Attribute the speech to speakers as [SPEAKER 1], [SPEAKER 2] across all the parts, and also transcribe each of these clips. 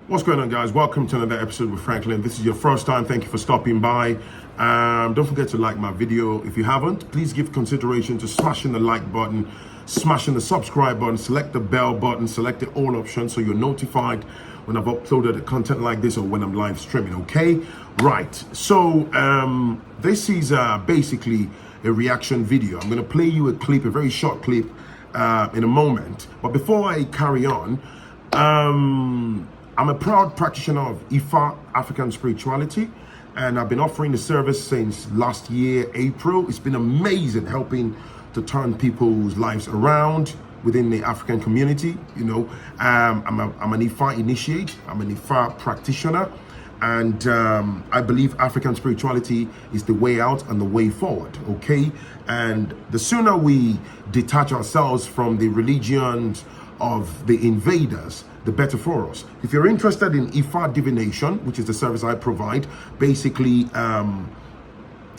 [SPEAKER 1] What's going on, guys? Welcome to another episode with Phrankleen. This is your first time. Thank you for stopping by. Don't forget to like my video. If you haven't, please give consideration to smashing the like button, smashing the subscribe button, select the bell button, select the all option so you're notified when I've uploaded content like this or when I'm live streaming, okay? Right, so this is basically a reaction video. I'm going to play you a clip, a very short clip in a moment. But before I carry on, I'm a proud practitioner of Ifa, African spirituality, and I've been offering the service since last year, April. It's been amazing helping to turn people's lives around within the African community. You know, I'm an Ifa initiate, I'm an Ifa practitioner, and I believe African spirituality is the way out and the way forward, okay? And the sooner we detach ourselves from the religions of the invaders, the better for us. If you're interested in Ifa divination, which is the service I provide, basically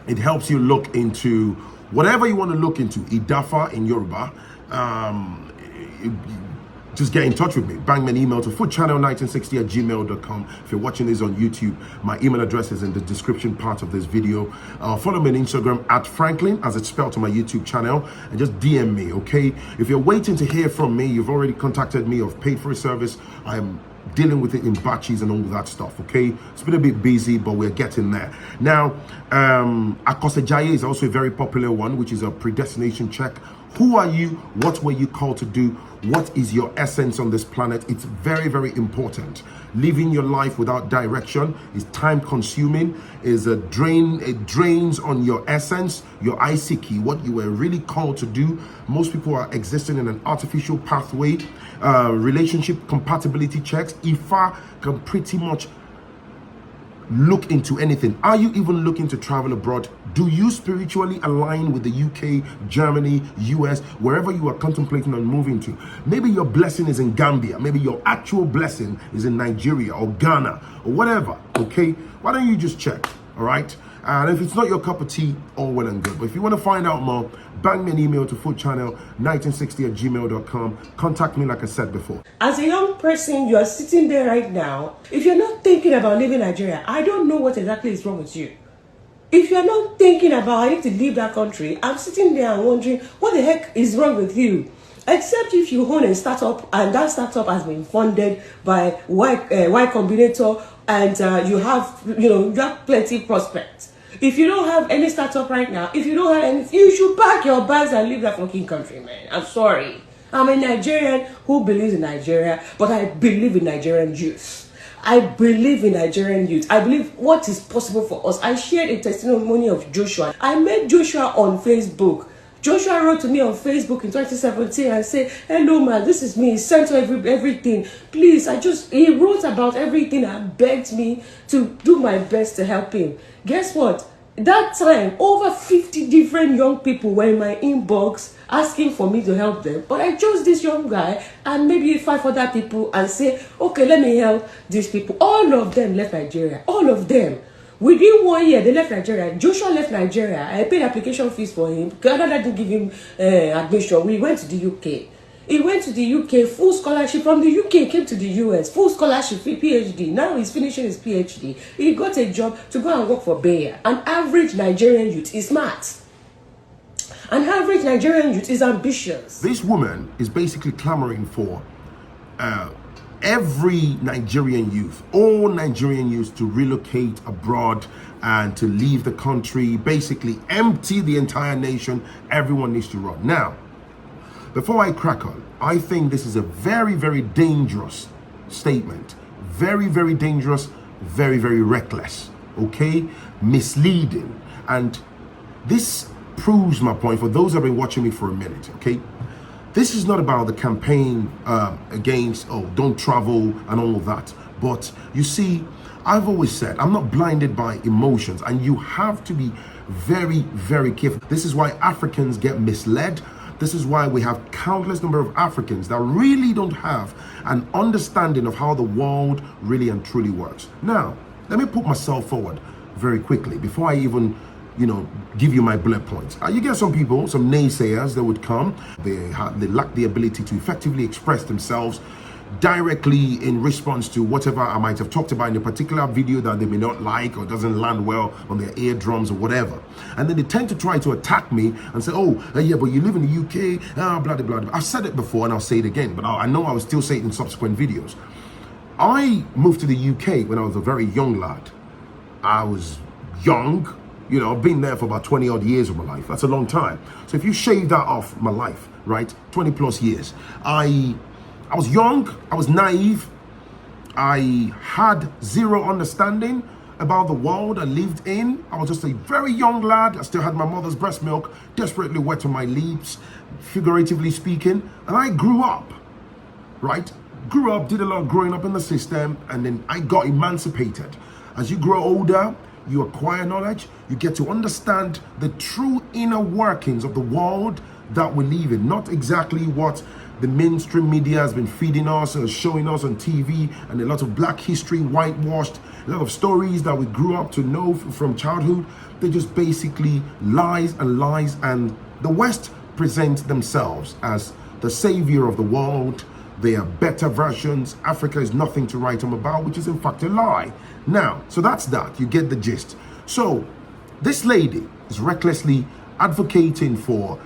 [SPEAKER 1] it helps you look into whatever you want to look into. Idafa in Yoruba. Just get in touch with me. Bang me an email to foodchannel1960@gmail.com. If you're watching this on YouTube, my email address is in the description part of this video. Follow me on Instagram @Phrankleen, as it's spelled, to my YouTube channel, and just DM me, okay? If you're waiting to hear from me, you've already contacted me, I've paid for a service, I'm dealing with it in batches and all that stuff, okay? It's been a bit busy, but we're getting there. Now, Akosejaye is also a very popular one, which is a predestination check. Who are you? What were you called to do? What is your essence on this planet? It's very, very important. Living your life without direction is time consuming, it drains on your essence, your ICK, what you were really called to do. Most people are existing in an artificial pathway. Relationship compatibility checks. Ifa can pretty much look into anything. Are you even looking to travel abroad? Do you spiritually align with the UK, Germany, US, wherever you are contemplating on moving to? Maybe your blessing is in Gambia. Maybe your actual blessing is in Nigeria or Ghana or whatever, okay? Why don't you just check, all right? And if it's not your cup of tea, all well and good. But if you want to find out more, bang me an email to foodchannel1960@gmail.com. Contact me like I said before.
[SPEAKER 2] As a young person, you are sitting there right now. If you're not thinking about leaving Nigeria, I don't know what exactly is wrong with you. If you're not thinking about I need to leave that country, I'm sitting there and wondering what the heck is wrong with you. Except if you own a startup and that startup has been funded by Y Combinator and you have plenty prospects. If you don't have any startup right now, if you don't have any, you should pack your bags and leave that fucking country, man. I'm sorry. I'm a Nigerian who believes in Nigeria, but I believe in Nigerian youth. I believe in Nigerian youth. I believe what is possible for us. I shared a testimony of Joshua. I met Joshua on Facebook. Joshua wrote to me on Facebook in 2017 and said, "Hello, man, this is me." He sent everything. Please, he wrote about everything and begged me to do my best to help him. Guess what? That time, over 50 different young people were in my inbox asking for me to help them. But I chose this young guy and maybe 5 other people and say, okay, let me help these people. All of them left Nigeria. All of them. Within 1 year, they left Nigeria. Joshua left Nigeria. I paid application fees for him. Canada didn't give him admission. We went to the UK. He went to the UK, full scholarship from the UK, came to the US, full scholarship, PhD. Now he's finishing his PhD. He got a job to go and work for Bayer. An average Nigerian youth is smart. An average Nigerian youth is ambitious.
[SPEAKER 1] This woman is basically clamoring for every Nigerian youth, all Nigerian youths, to relocate abroad and to leave the country, basically empty the entire nation. Everyone needs to run. Now, before I crack on, I think this is a very, very dangerous statement. Very, very dangerous, very, very reckless, okay? Misleading. And this proves my point for those who have been watching me for a minute, okay? This is not about the campaign against, don't travel and all of that. But you see, I've always said, I'm not blinded by emotions, and you have to be very, very careful. This is why Africans get misled. This is why we have countless number of Africans that really don't have an understanding of how the world really and truly works. Now, let me put myself forward very quickly before I even give you my bullet points. You get some people, some naysayers that would come. They lack the ability to effectively express themselves directly in response to whatever I might have talked about in a particular video that they may not like or doesn't land well on their eardrums or whatever. And then they tend to try to attack me and say, oh, yeah, but you live in the UK, blah, blah, blah, blah. I've said it before and I'll say it again, but I know I will still say it in subsequent videos. I moved to the UK when I was a very young lad. I was young, you know, I've been there for about 20 odd years of my life. That's a long time. So if you shave that off my life, right, 20 plus years, I was young, I was naive, I had zero understanding about the world I lived in. I was just a very young lad. I still had my mother's breast milk desperately wet on my lips, figuratively speaking. And I grew up, right? Grew up, did a lot of growing up in the system, and then I got emancipated. As you grow older, you acquire knowledge, you get to understand the true inner workings of the world that we live in, not exactly what the mainstream media has been feeding us or showing us on TV, and a lot of black history whitewashed, a lot of stories that we grew up to know from childhood. They're just basically lies and lies, and the West presents themselves as the savior of the world. They are better versions. Africa is nothing to write home about, which is in fact a lie. Now, so that's that. You get the gist. So this lady is recklessly advocating for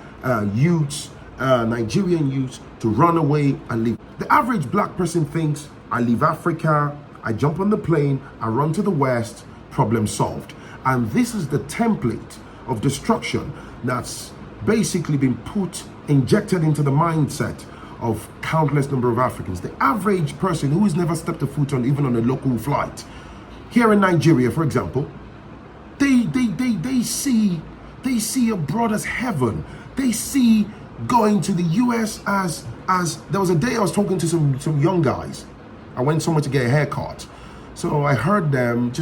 [SPEAKER 1] youths, Nigerian youths, to run away and leave. The average black person thinks, I leave Africa, I jump on the plane, I run to the West, problem solved. And this is the template of destruction that's basically been injected into the mindset of countless number of Africans. The average person who has never stepped a foot on, even on a local flight, here in Nigeria, for example, they see abroad as heaven. They see going to the US as there was a day I was talking to some young guys. I went somewhere to get a haircut. So I heard them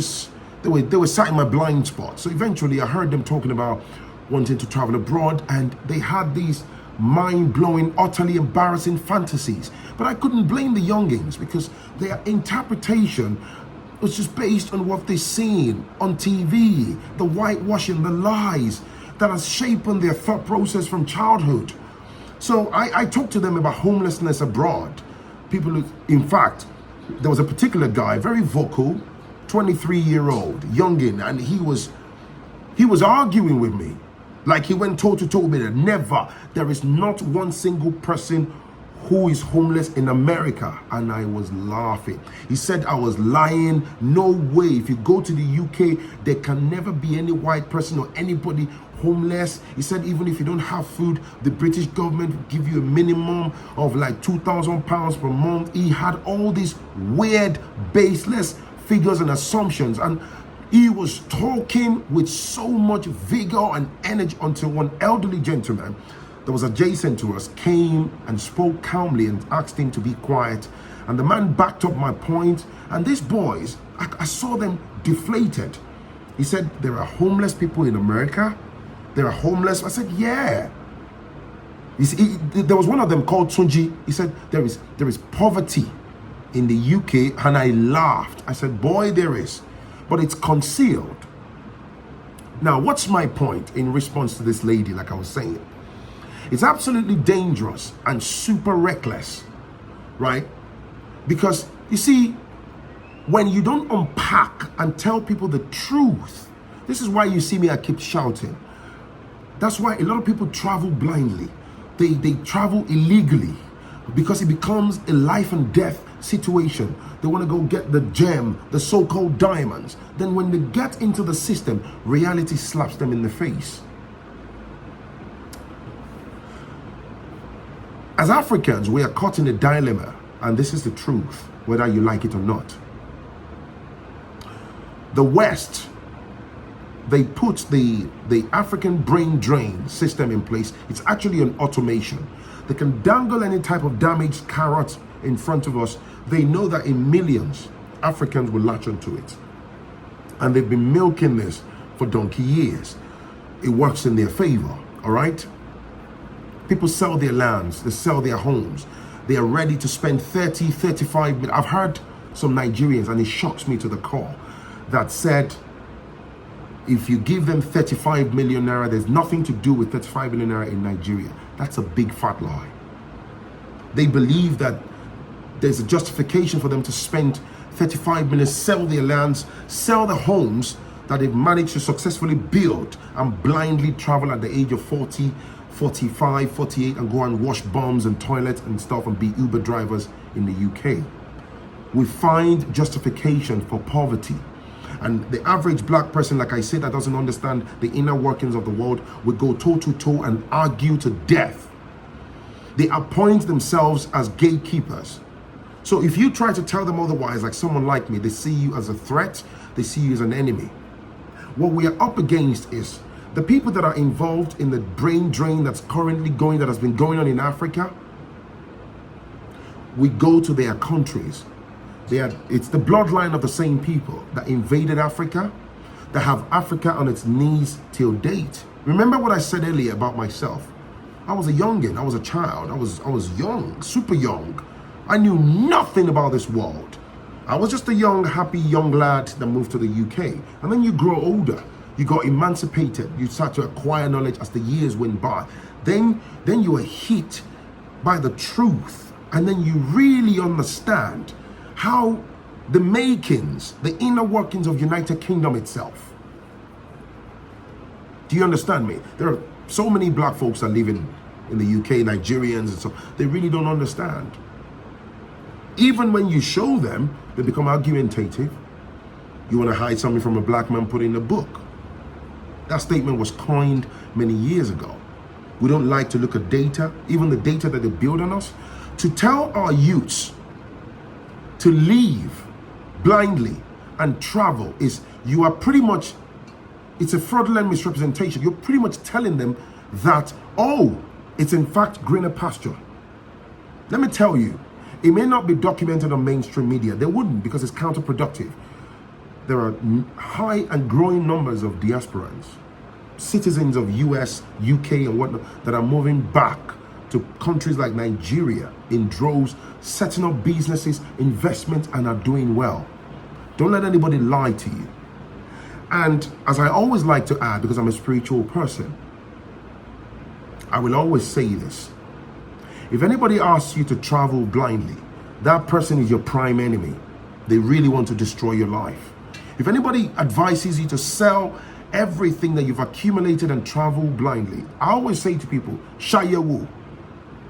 [SPEAKER 1] they were sat in my blind spot. So eventually I heard them talking about wanting to travel abroad, and they had these mind-blowing, utterly embarrassing fantasies. But I couldn't blame the youngins, because their interpretation was just based on what they've seen on TV, the whitewashing, the lies that has shaped their thought process from childhood. So I talked to them about homelessness abroad. People, in fact, there was a particular guy, very vocal, 23-year-old, youngin, and he was arguing with me. Like he went toe to toe with me that there is not one single person who is homeless in America. And I was laughing. He said I was lying. No way. If you go to the UK, there can never be any white person or anybody homeless. He said even if you don't have food, the British government will give you a minimum of like £2,000 per month. He had all these weird, baseless figures and assumptions, and he was talking with so much vigor and energy until one elderly gentleman that was adjacent to us came and spoke calmly and asked him to be quiet. And the man backed up my point. And these boys, I saw them deflated. He said, there are homeless people in America. There are homeless. I said, yeah. There was one of them called Tunji. He said, there is poverty in the UK. And I laughed. I said, boy, there is. But it's concealed. Now, what's my point in response to this lady, like I was saying? It's absolutely dangerous and super reckless, right? Because, you see, when you don't unpack and tell people the truth, this is why you see me, I keep shouting. That's why a lot of people travel blindly. They travel illegally because it becomes a life and death situation. They want to go get the gem, the so-called diamonds. Then when they get into the system, reality slaps them in the face. As Africans, we are caught in a dilemma, and this is the truth, whether you like it or not. The West, they put the African brain drain system in place. It's actually an automation. They can dangle any type of damaged carrot in front of us. They know that in millions, Africans will latch onto it. And they've been milking this for donkey years. It works in their favor, all right? People sell their lands, they sell their homes. They are ready to spend 30, 35 million. I've heard some Nigerians, and it shocks me to the core, that said, if you give them 35 million naira, there's nothing to do with 35 million naira in Nigeria. That's a big fat lie. They believe that there's a justification for them to spend 35 minutes, sell their lands, sell the homes that they've managed to successfully build, and blindly travel at the age of 40, 45, 48 and go and wash bombs and toilets and stuff and be Uber drivers in the UK. We find justification for poverty. And the average black person, like I said, that doesn't understand the inner workings of the world, would go toe to toe and argue to death. They appoint themselves as gatekeepers. So if you try to tell them otherwise, like someone like me, they see you as a threat, they see you as an enemy. What we are up against is the people that are involved in the brain drain that's currently going, that has been going on in Africa. We go to their countries. It's the bloodline of the same people that invaded Africa, that have Africa on its knees till date. Remember what I said earlier about myself. I was a youngin, I was a child, I was young, super young. I knew nothing about this world. I was just a young, happy young lad that moved to the UK. And then you grow older, you got emancipated, you start to acquire knowledge as the years went by. Then you are hit by the truth, and then you really understand how the makings, the inner workings of United Kingdom itself. Do you understand me? There are so many black folks that live in the UK, Nigerians and so, they really don't understand. Even when you show them, they become argumentative. You want to hide something from a black man, put it in a book. That statement was coined many years ago. We don't like to look at data, even the data that they build on us. To tell our youths to leave blindly and travel is, you are pretty much, it's a fraudulent misrepresentation. You're pretty much telling them that, oh, it's in fact greener pasture. Let me tell you, it may not be documented on mainstream media. They wouldn't, because it's counterproductive. There are high and growing numbers of diasporans, citizens of US, UK and whatnot, that are moving back to countries like Nigeria in droves, setting up businesses, investments, and are doing well. Don't let anybody lie to you. And as I always like to add, because I'm a spiritual person, I will always say this. If anybody asks you to travel blindly, that person is your prime enemy. They really want to destroy your life. If anybody advises you to sell everything that you've accumulated and travel blindly, I always say to people, Shayawu,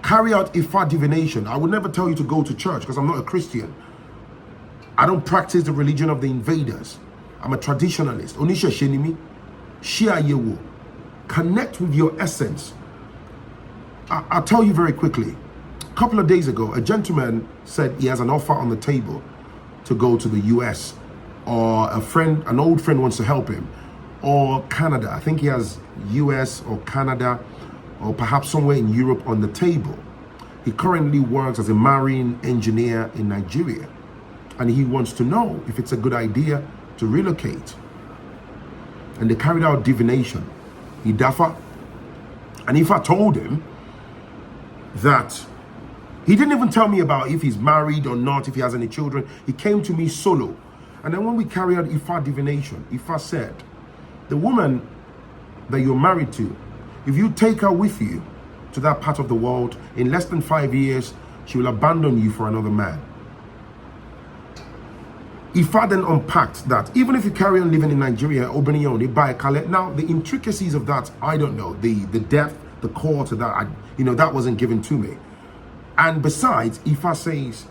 [SPEAKER 1] carry out Ifa divination. I would never tell you to go to church, because I'm not a Christian. I don't practice the religion of the invaders. I'm a traditionalist. Onisha Shenimi, Shayawu. Connect with your essence. I'll tell you very quickly. A couple of days ago, a gentleman said he has an offer on the table to go to the US, or an old friend wants to help him, or Canada. I think he has US or Canada, or perhaps somewhere in Europe on the table. He currently works as a marine engineer in Nigeria, and he wants to know if it's a good idea to relocate. And they carried out divination. He dafa. And if I told him that he didn't even tell me about if he's married or not, if he has any children. He came to me solo. And then when we carried out Ifa divination, Ifa said, the woman that you're married to, if you take her with you to that part of the world, in less than 5 years, she will abandon you for another man. Ifa then unpacked that even if you carry on living in Nigeria, now the intricacies of that, I don't know. The depth, the core to that, that wasn't given to me. And besides, Ifa says,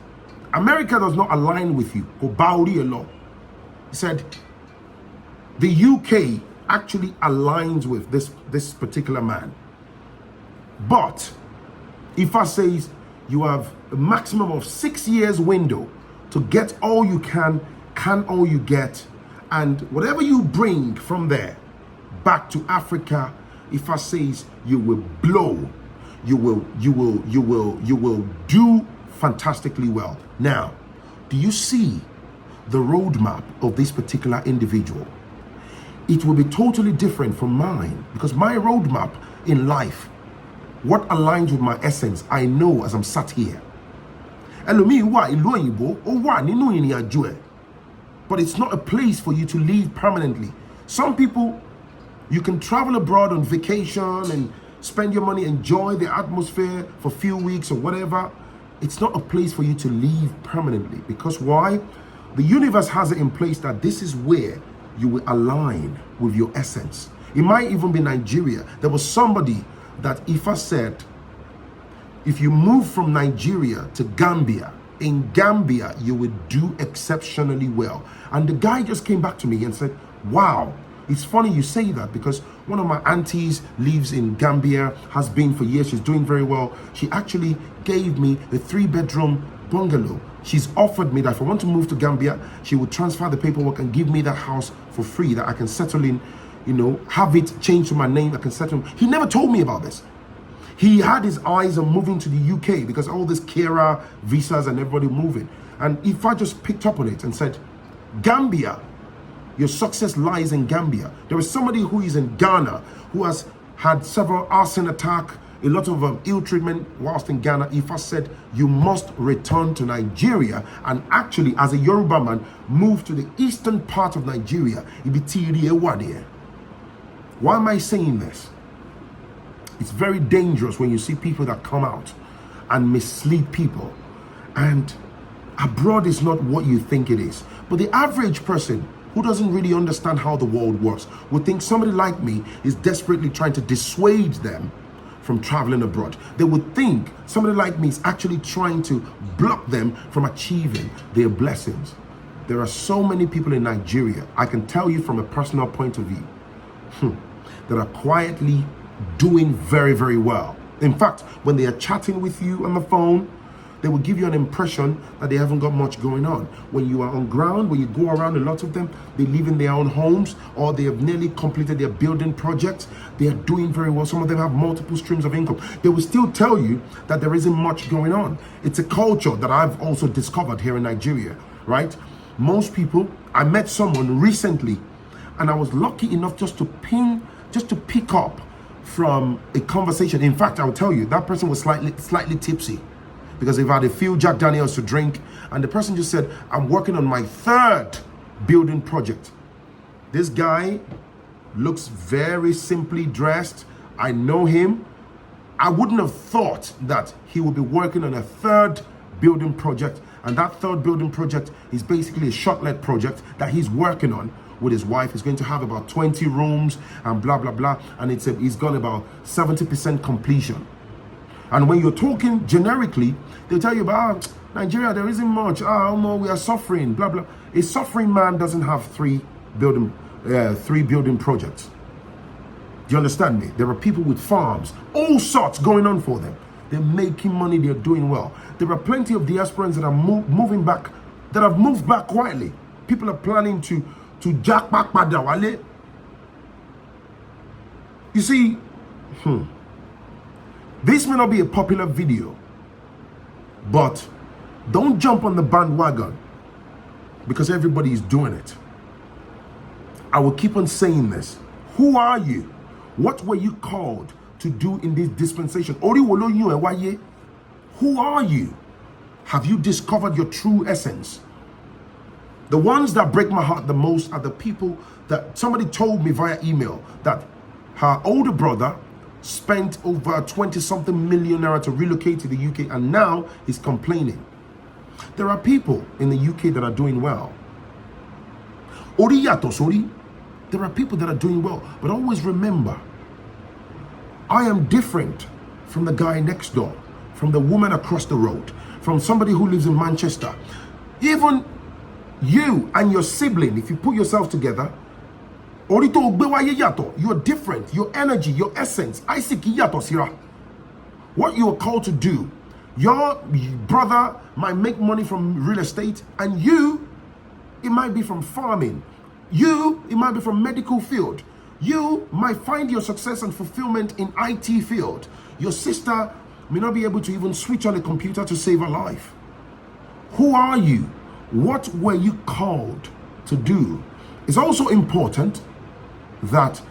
[SPEAKER 1] America does not align with you. He said, the UK actually aligns with this particular man. But Ifa says you have a maximum of 6 years window to get all you can all you get, and whatever you bring from there back to Africa, Ifa says you will blow. You will do fantastically well. Now, do you see the roadmap of this particular individual? It will be totally different from mine, because my roadmap in life, what aligns with my essence, I know as I'm sat here. But it's not a place for you to live permanently. Some people, you can travel abroad on vacation and spend your money, enjoy the atmosphere for a few weeks or whatever. it's not a place for you to leave permanently. Because why? The universe has it in place that this is where you will align with your essence. It might even be Nigeria. There was somebody that Ifa said, if you move from Nigeria to Gambia, in Gambia, you would do exceptionally well. And the guy just came back to me and said, wow, it's funny you say that, because one of my aunties lives in Gambia, has been for years, she's doing very well. She actually gave me a 3-bedroom bungalow. She's offered me that if I want to move to Gambia, she would transfer the paperwork and give me that house for free, that I can settle in, you know, have it changed to my name, I can settle. He never told me about this. He had his eyes on moving to the UK because all this Kera visas and everybody moving. And if I just picked up on it and said, Gambia, your success lies in Gambia. There is somebody who is in Ghana who has had several arson attacks, a lot of ill treatment whilst in Ghana. If I said, you must return to Nigeria and actually, as a Yoruba man, move to the eastern part of Nigeria. Why am I saying this? It's very dangerous when you see people that come out and mislead people. And abroad is not what you think it is. But the average person who doesn't really understand how the world works would think somebody like me is desperately trying to dissuade them from traveling abroad. They would think somebody like me is actually trying to block them from achieving their blessings. There are so many people in Nigeria, I can tell you from a personal point of view, that are quietly doing very, very well. In fact, when they are chatting with you on the phone, they will give you an impression that they haven't got much going on. When you are on ground, when you go around, a lot of them, they live in their own homes, or they have nearly completed their building projects. They are doing very well. Some of them have multiple streams of income. They will still tell you that there isn't much going on. It's a culture that I've also discovered here in Nigeria, right? Most people, I met someone recently, and I was lucky enough just to pick up from a conversation. In fact, I'll tell you, that person was slightly tipsy because they've had a few Jack Daniels to drink, and the person just said, I'm working on my 3rd building project. This guy looks very simply dressed. I know him. I wouldn't have thought that he would be working on a 3rd building project, and that 3rd building project is basically a short-let project that he's working on with his wife. He's going to have about 20 rooms and blah, blah, blah. And he's got about 70% completion. And when you're talking generically, they'll tell you about Nigeria, there isn't much. No, we are suffering, blah, blah. A suffering man doesn't have 3 building projects. Do you understand me? There are people with farms, all sorts going on for them. They're making money, they're doing well. There are plenty of diasporans that are moving back, that have moved back quietly. People are planning to jack back Padawale. You see, this may not be a popular video, but don't jump on the bandwagon because everybody is doing it. I will keep on saying this. Who are you? What were you called to do in this dispensation? Who are you? Have you discovered your true essence? The ones that break my heart the most are the people that somebody told me via email that her older brother spent over 20-something million naira to relocate to the UK, and now he's complaining. There are people in the UK that are doing well. There are people that are doing well, but always remember, I am different from the guy next door, from the woman across the road, from somebody who lives in Manchester. Even you and your sibling, if you put yourself together, you're different. Your energy, your essence. What you are called to do. Your brother might make money from real estate, and you, it might be from farming. You, it might be from medical field. You might find your success and fulfillment in IT field. Your sister may not be able to even switch on a computer to save her life. Who are you? What were you called to do? It's also important that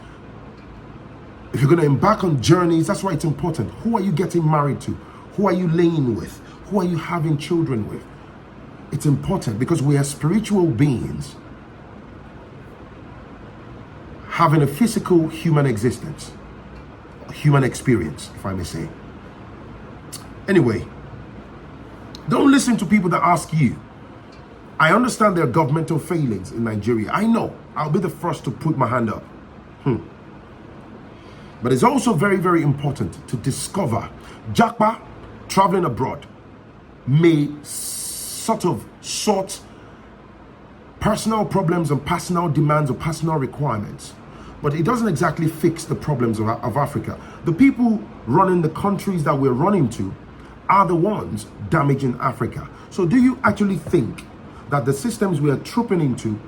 [SPEAKER 1] if you're going to embark on journeys, that's why it's important. Who are you getting married to? Who are you laying with? Who are you having children with? It's important because we are spiritual beings having a physical human existence, human experience, if I may say. Anyway, Don't listen to people that ask you. I understand there are governmental failings in Nigeria. I know. I'll be the first to put my hand up. But it's also very, very important to discover Japa traveling abroad may sort personal problems and personal demands or personal requirements, but it doesn't exactly fix the problems of Africa. The people running the countries that we're running to are the ones damaging Africa. So do you actually think that the systems we are trooping into,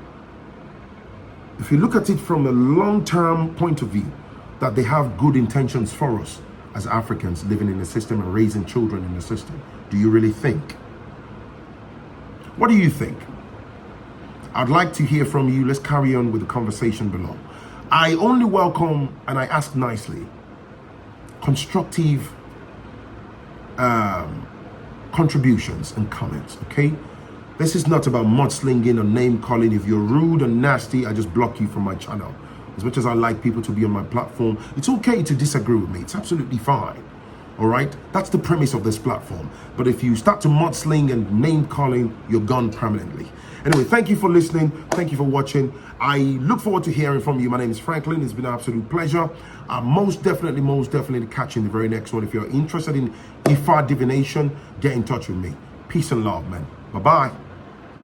[SPEAKER 1] if you look at it from a long-term point of view, that they have good intentions for us as Africans living in the system and raising children in the system? Do you really think? What do you think? I'd like to hear from you. Let's carry on with the conversation below. I only welcome, and I ask nicely, constructive contributions and comments, okay? This is not about mudslinging or name calling. If you're rude and nasty, I just block you from my channel. As much as I like people to be on my platform, it's okay to disagree with me. It's absolutely fine. All right? That's the premise of this platform. But if you start to mudsling and name calling, you're gone permanently. Anyway, thank you for listening. Thank you for watching. I look forward to hearing from you. My name is Phrankleen. It's been an absolute pleasure. Most definitely catch you in the very next one. If you're interested in Ifa divination, get in touch with me. Peace and love, man. Bye-bye.